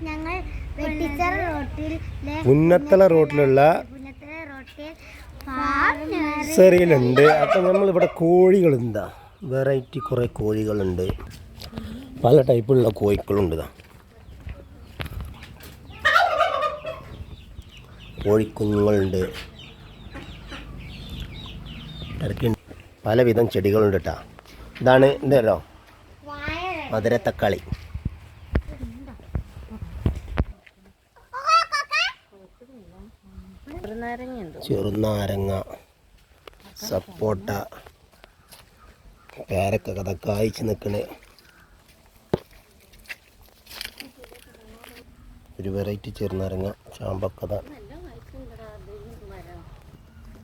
ഞങ്ങൾ പുന്നത്തല റോട്ടിലുള്ള നഴ്സറിയിലുണ്ട്. അപ്പം നമ്മളിവിടെ കോഴികളുണ്ടാ, വെറൈറ്റി കുറേ കോഴികളുണ്ട്, പല ടൈപ്പിലുള്ള കോഴികളുണ്ട്. കോഴിക്കുഞ്ഞുങ്ങളുണ്ട്, പലവിധം ചെടികളുണ്ട് കേട്ടോ. ഇതാണ് എന്തല്ലോ മധുരത്തക്കാളി, ചെറുനാരങ്ങ, സപ്പോട്ട, പേരക്ക കഥ കായ്ച്ച് നിൽക്കണേ ഒരു വെറൈറ്റി ചെറുനാരങ്ങ, ചാമ്പക്കഥ.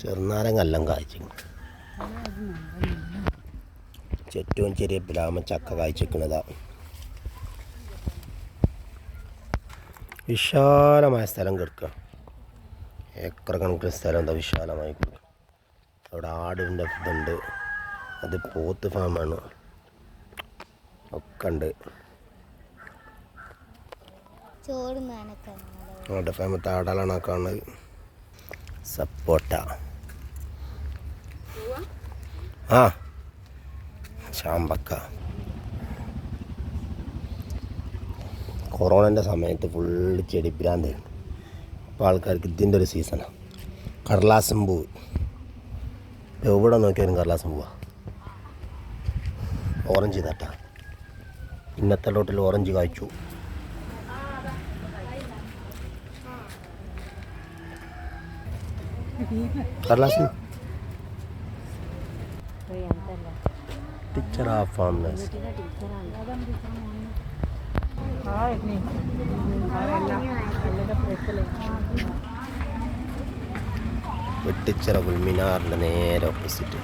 ചെറുനാരങ്ങ എല്ലാം കായ്ച്ചു. ഏറ്റവും ചെറിയ പ്ലാമ ചക്ക കായ്ച്ചിരിക്കുന്നതാ. വിശാലമായ സ്ഥലം കിടക്കുക, ഏക്കർ കണക്കിന് സ്ഥലം എന്താ വിശാലമായി കൊടുക്കുക. അവിടെ ആടിൻ്റെ ഇതുണ്ട്, അത് പോത്ത് ഫാമാണ്, ഒക്കെ ഉണ്ട്. അവിടെ ഫാമത്തെ ആടാളാണ് ആ കാണുന്നത്. സപ്പോട്ട, ആ ചാമ്പക്ക. കൊറോണൻ്റെ സമയത്ത് ഫുള്ള് ചെടിപ്പിലാന്ത്. അപ്പോൾ ആൾക്കാർക്ക് ഇതിൻ്റെ ഒരു സീസണാണ്. കടലാസം പൂവ്, എവിടെ നോക്കിയാലും കടലാസം പൂവാ. ഓറഞ്ച് തട്ട, ഇന്നത്തെ റോട്ടിൽ ഓറഞ്ച് കായ്ച്ചു. കടലാസം ടീച്ചർ ആ ഫാം വെട്ടിച്ചിറ മിനാറിൻ്റെ നേരെ ഓപ്പോസിറ്റ്.